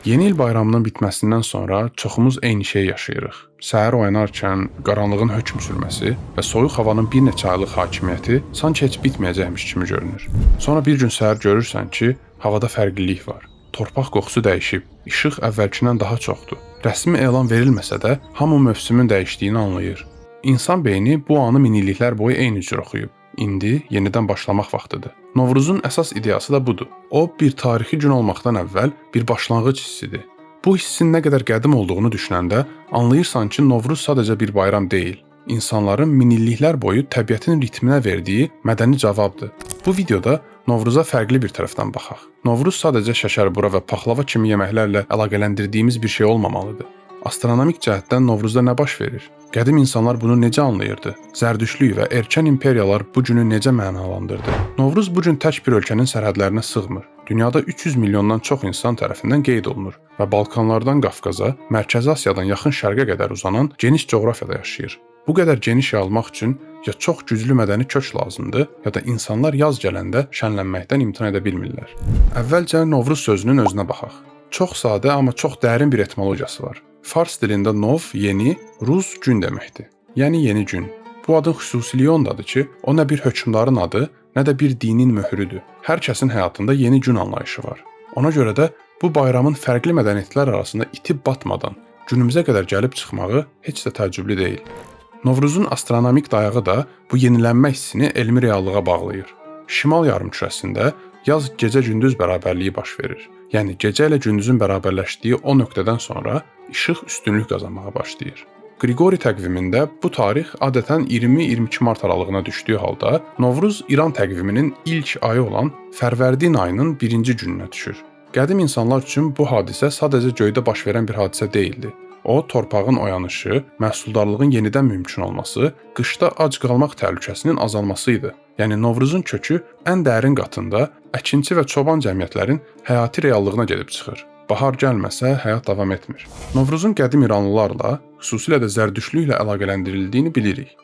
Yeni il bayramının bitməsindən sonra çoxumuz eyni şeyi yaşayırıq. Səhər oyanarkən qaranlığın hökm sürməsi və soyuq havanın bir neçə aylıq hakimiyyəti sanki heç bitməyəcəkmiş kimi görünür. Sonra bir gün səhər görürsən ki, havada fərqlilik var. Torpaq qoxusu dəyişib, işıq əvvəlkindən daha çoxdur. Rəsmi elan verilməsə də hamı mövsümün dəyişdiyini anlayır. İnsan beyni bu anı minilliklər boyu eyni cür oxuyub. İndi yenidən başlamaq vaxtıdır. Novruzun əsas ideyası da budur. O, bir tarixi gün olmaqdan əvvəl bir başlanğıc hissidir. Bu hissin nə qədər qədim olduğunu düşünəndə anlayırsan ki, Novruz sadəcə bir bayram deyil. İnsanların minilliklər boyu təbiətin ritminə verdiyi mədəni cavabdır. Bu videoda Novruza fərqli bir tərəfdən baxaq. Novruz sadəcə şəkərbura və paxlava kimi yeməklərlə əlaqələndirdiyimiz bir şey olmamalıdır. Astronomik cəhətdən Novruzda nə baş verir? Qədim insanlar bunu necə anlayırdı? Zərdüştlük və erkən imperiyalar bu günü necə mənalandırdı? Novruz bu gün tək bir ölkənin sərhədlərinə sığmır. Dünyada 300 milyondan çox insan tərəfindən qeyd olunur və Balkanlardan Qafqaza, Mərkəzi Asiyadan yaxın şərqə qədər uzanan geniş coğrafiyada yaşayır. Bu qədər geniş yayılmaq üçün ya çox güclü mədəni kök lazımdır, ya da insanlar yaz gələndə şənlənməkdən imtina edə bilmirlər. Əvvəlcə Novruz sözünün özünə baxaq. Çox sadə, amma çox dərin bir etimologiyası var. Fars dilində nov yeni, rus gün deməkdir. Yəni yeni gün. Bu adın xüsusiliyi ondadır ki, o nə bir hökmdarın adı, nə də bir dinin möhrüdür. Hər kəsin həyatında yeni gün anlayışı var. Ona görə də bu bayramın fərqli mədəniyyətlər arasında itib batmadan günümüzə qədər gəlib çıxmağı heç də təəccüblü deyil. Novruzun astronomik dayağı da bu yenilənmə hissini elmi reallığa bağlayır. Şimal yarımkürəsində yaz gecə-gündüz bərabərliyi baş verir. Yəni gecə ilə gündüzün bərabərləşdiyi o nöqtədən sonra işıq üstünlük qazanmağa başlayır. Qriqori təqvimində bu tarix adətən 20-22 mart aralığına düşdüyü halda Novruz İran təqviminin ilk ayı olan Fərvərdin ayının birinci gününə düşür. Qədim insanlar üçün bu hadisə sadəcə göydə baş verən bir hadisə deyildi. O, torpağın oyanışı, məhsuldarlığın yenidən mümkün olması, qışda ac qalmaq təhlükəsinin azalması idi. Yəni Novruzun kökü ən dərin qatında əkinçi və çoban cəmiyyətlərin həyati reallığına gedib çıxır. Bahar gəlməsə həyat davam etmir. Novruzun qədim İranlılarla, xüsusilə də zərdüştlüklə əlaqələndirildiyini bilirik.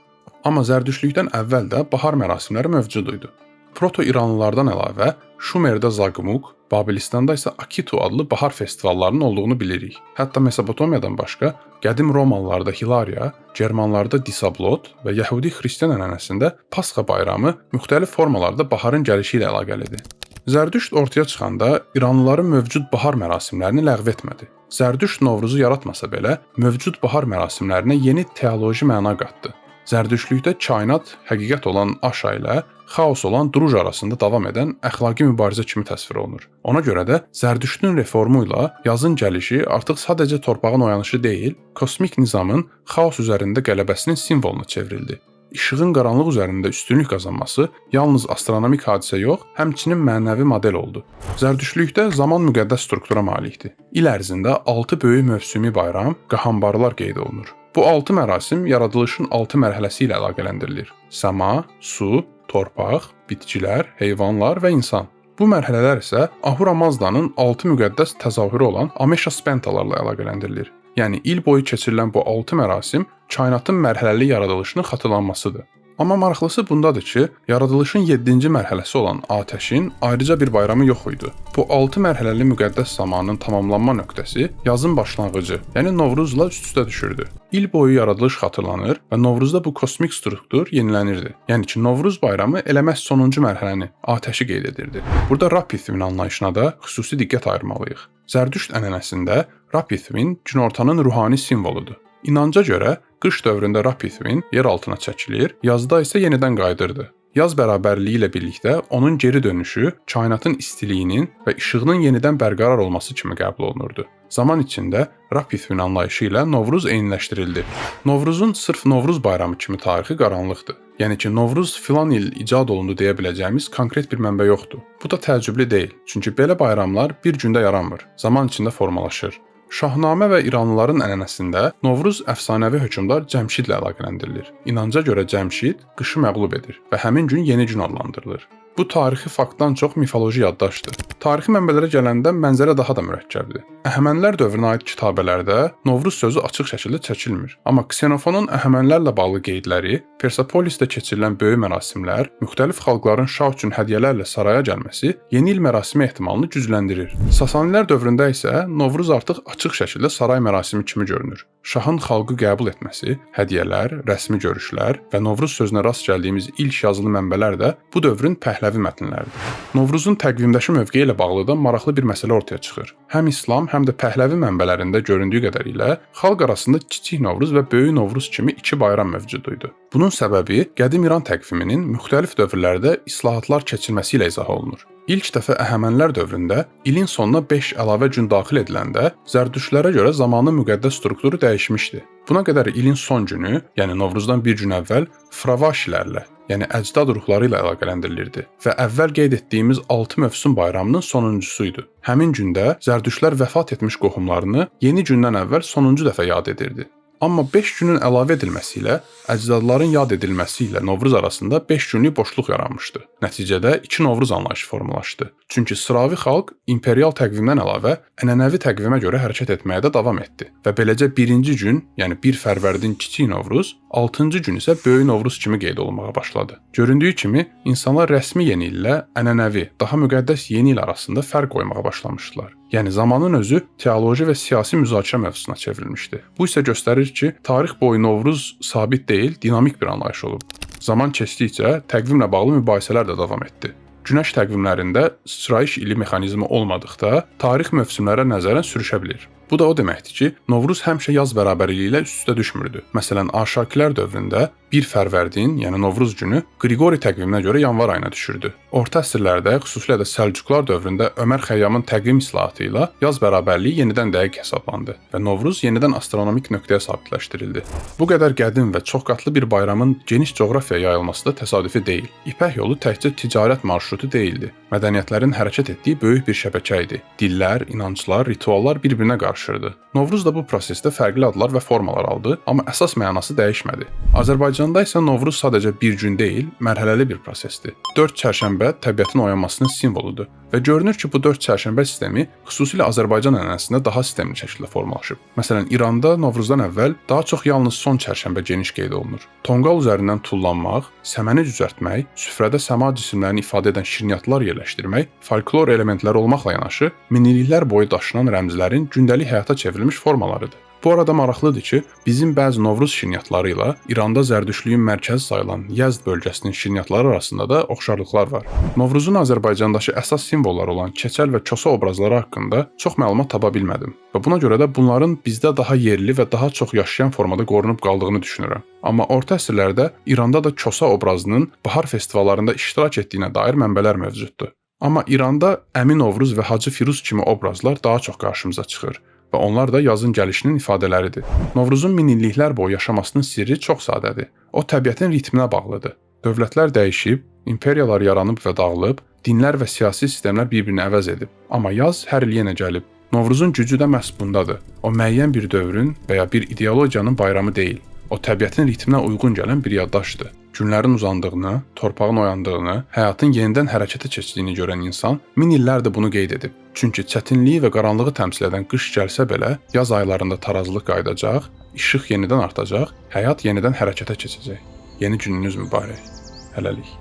Amma zərdüştlükdən əvvəl də bahar mərasimləri mövcud idi. Proto-İranlılardan əlavə Şumerdə Zaqmuk, Babilistanda isə Akitu adlı bahar festivallarının olduğunu bilirik. Hətta Mesopotamiyadan başqa qədim Romalılarda Hilariya, Germanlarda Disablot və Yəhudi xristian ənənəsində Pasxa bayramı müxtəlif formalarda baharın gəlişi ilə əlaqəlidir. Zərdüşt ortaya çıxanda İranlıların mövcud bahar mərasimlərini ləğv etmədi. Zərdüşt Novruzu yaratmasa belə, mövcud bahar mərasimlərinə yeni teoloji məna qatdı. Zərdüştlükdə kainat həqiqət olan Aşa ilə xaos olan Druj arasında davam edən əxlaqi mübarizə kimi təsvir olunur. Ona görə də Zərdüştün reformu ilə yazın gəlişi artıq sadəcə torpağın oyanışı deyil, kosmik nizamın xaos üzərində qələbəsinin simvoluna çevrildi. İşığın qaranlıq üzərində üstünlük qazanması yalnız astronomik hadisə yox, həmçinin mənəvi model oldu. Zərdüştlükdə zaman müqəddəs struktura malikdir. İl ərzində 6 böyük mövsümi bayram, qahambarlar qeyd olunur. Bu 6 mərasim yaradılışın 6 mərhələsi ilə əlaqələndirilir. Səma, su, torpaq, bitkilər, heyvanlar və insan. Bu mərhələlər isə Ahura Mazdanın 6 müqəddəs təzahürü olan Amesha Spentalarla əlaqələndirilir. Yəni il boyu keçirilən bu 6 mərasim kainatın mərhələli yaradılışının xatırlanmasıdır. Amma maraqlısı bundadır ki, yaradılışın 7-ci mərhələsi olan atəşin ayrıca bir bayramı yox idi. Bu 6 mərhələli müqəddəs zamanın tamamlanma nöqtəsi yazın başlanğıcı, yəni Novruzla üst-üstə düşürdü. İl boyu yaradılış xatırlanır və Novruzda bu kosmik struktur yenilənirdi. Yəni ki, Novruz bayramı elə məhz sonuncu mərhələni, atəşi qeyd edirdi. Burada Rapithmin anlayışına da xüsusi diqqət ayırmalıyıq. Zərdüşt ənənəsində Rapithmin günortanın ruhani simvoludur. İnanca görə qış dövründə Rapithmin yer altına çəkilir, yazda isə yenidən qayıdırdı. Yaz bərabərliyi ilə birlikdə onun geri dönüşü kainatın istiliyinin və işığının yenidən bərqərar olması kimi qəbul olunurdu. Zaman içində Rapithmin anlayışı ilə Novruz eyniləşdirildi. Novruzun sırf Novruz bayramı kimi tarixi qaranlıqdır. Yəni ki, Novruz filan il icad olundu deyə biləcəyimiz konkret bir mənbə yoxdur. Bu da təəccüblü deyil, çünki belə bayramlar bir gündə yaranmır, zaman içində formalaşır. Şahnamə və İranlıların ənənəsində Novruz əfsanəvi hökmdar Cəmşidlə əlaqələndirilir. İnanca görə Cəmşid qışı məğlub edir və həmin gün yeni gün adlandırılır. Bu tarixi faktdan çox mifoloji yaddaşdır. Tarixi mənbələrə gələndə mənzərə daha da mürəkkəbdir. Əhəmənilər dövrünə aid kitabələrdə Novruz sözü açıq şəkildə çəkilmir. Amma Ksenofonun Əhəmənlərlə bağlı qeydləri Persepolisdə keçirilən böyük mərasimlər, müxtəlif xalqların şah üçün hədiyyələrlə saraya gəlməsi yeni il mərasimi ehtimalını gücləndirir. Sasanilər dövründə isə Novruz artıq açıq şəkildə saray mərasimi kimi görünür. Şahın xalqı qəbul etməsi, hədiyyələr, rəsmi görüşlər və Novruz sözünə rast gəldiyimiz ilk yazılı mənbələr də bu dövrün pəhləvi mətnləridir. Novruzun təqvimdəki mövqeyi ilə bağlı da maraqlı bir məsələ ortaya çıxır. Həm İslam, həm də pəhləvi mənbələrində göründüyü qədərilə xalq arasında Kiçik Novruz və Böyük Novruz kimi iki bayram mövcud idi. Bunun səbəbi qədim İran təqviminin müxtəlif dövrlərdə islahatlar keçirməsi ilə izah olunur. İlk dəfə Əhəmənilər dövründə ilin sonuna 5 əlavə gün daxil ediləndə Zərdüştlərə görə zamanın müqəddəs strukturu dəyişmişdi. Buna qədər ilin son günü, yəni Novruzdan bir gün əvvəl Fravaşilərlə, yəni əcdad ruhları ilə əlaqələndirilirdi və əvvəl qeyd etdiyimiz 6 mövsüm bayramının sonuncusu idi. Həmin gündə Zərdüştlər vəfat etmiş qohumlarını yeni gündən əvvəl sonuncu dəfə yad edirdi. Amma 5 günün əlavə edilməsi ilə əcdadların yad edilməsi ilə Novruz arasında 5 günlük boşluq yaranmışdı. Nəticədə 2 Novruz anlayışı formalaşdı. Çünki sıravi xalq imperial təqvimdən əlavə ənənəvi təqvimə görə hərəkət etməyə də davam etdi və beləcə 1-ci gün, yəni 1 Fərvərdin Kiçik Novruz, 6-cı gün isə Böyük Novruz kimi qeyd olunmağa başladı. Göründüyü kimi insanlar rəsmi yeni illə ənənəvi, daha müqəddəs yeni il arasında fərq qoymağa başlamışdılar. Yəni zamanın özü teoloji və siyasi müzakirə mövzusuna çevrilmişdi. Bu isə göstərir ki, tarix boyu Novruz sabit deyil, dinamik bir anlayış olub. Zaman keçdikcə təqvimlə bağlı mübahisələr də davam etdi. Günəş təqvimlərində sıçrayış ili mexanizmi olmadıqda tarix mövsümlərə nəzərən sürüşə bilir. Bu da o deməkdir ki, Novruz həmişə yaz bərabərliyi ilə üst-üstə düşmürdü. Məsələn, Arşakilər dövründə 1 Fərvərdin, yəni Novruz günü Qriqori təqviminə görə yanvar ayına düşürdü. Orta əsrlərdə, xüsusilə də Səlcuqlar dövründə Ömər Xəyyamın təqvim islahatı ilə yaz bərabərliyi yenidən dəqiq hesablandı və Novruz yenidən astronomik nöqtəyə sabitləşdirildi. Bu qədər qədim və çoxqatlı bir bayramın geniş coğrafiyaya yayılması da təsadüfi deyil. İpək yolu təkcə ticarət marşrutu deyildi. Mədəniyyətlərin hərəkət etdiyi böyük bir şəbəkə idi. Dillər, inanclar, rituallar bir-birinə qarışırdı. Novruz da bu prosesdə fərqli adlar və formalar aldı, amma əsas mənası dəyişmədi. Azərbaycanda isə Novruz sadəcə bir gün deyil, mərhələli bir prosesdir. 4 çərşənbə təbiətin oyanmasının simvoludur və görünür ki, bu 4 çərşənbə sistemi xüsusilə Azərbaycan ənənəsində daha sistemli şəkildə formalaşıb. Məsələn, İranda Novruzdan əvvəl daha çox yalnız son çərşənbə geniş qeyd olunur. Tonqal üzərindən tullanmaq, səməni düzəltmək, süfrədə səma cisimlərini ifadə edən şirniyyatlar yerləşdirmək, folklor elementləri olmaqla yanaşı, minilliklər boyu daşınan rəmzlərin gündəlik həyata çevrilmiş formalarıdır. Bu arada maraqlıdır ki, bizim bəzi Novruz şirniyyatları ilə İranda zərdüştlüyün mərkəzi sayılan Yəzd bölgəsinin şirniyyatları arasında da oxşarlıqlar var. Novruzun Azərbaycandakı əsas simvolları olan keçəl və kosa obrazları haqqında çox məlumat tapa bilmədim və buna görə də bunların bizdə daha yerli və daha çox yaşayan formada qorunub qaldığını düşünürəm. Amma orta əsrlərdə İranda da kosa obrazının bahar festivallarında iştirak etdiyinə dair mənbələr mövcuddur. Amma İranda Əmi Novruz və Hacı Firuz kimi obrazlar daha çox qarşımıza çıxır və onlar da yazın gəlişinin ifadələridir. Novruzun minilliklər boyu yaşamasının sirri çox sadədir. O təbiətin ritminə bağlıdır. Dövlətlər dəyişib, imperiyalar yaranıb və dağılıb, dinlər və siyasi sistemlər bir-birini əvəz edib. Amma yaz hər il yenə gəlib. Novruzun gücü də məhz bundadır. O müəyyən bir dövrün və ya bir ideologiyanın bayramı deyil. O təbiətin ritminə uyğun gələn bir yaddaşdır. Günlərin uzandığını, torpağın oyandığını, həyatın yenidən hərəkətə keçdiyini görən insan min illərdir bunu qeyd edib. Çünki çətinliyi və qaranlığı təmsil edən qış gəlsə belə, yaz aylarında tarazlıq qayıdacaq, işıq yenidən artacaq, həyat yenidən hərəkətə keçəcək. Yeni gününüz mübarək. Hələlik.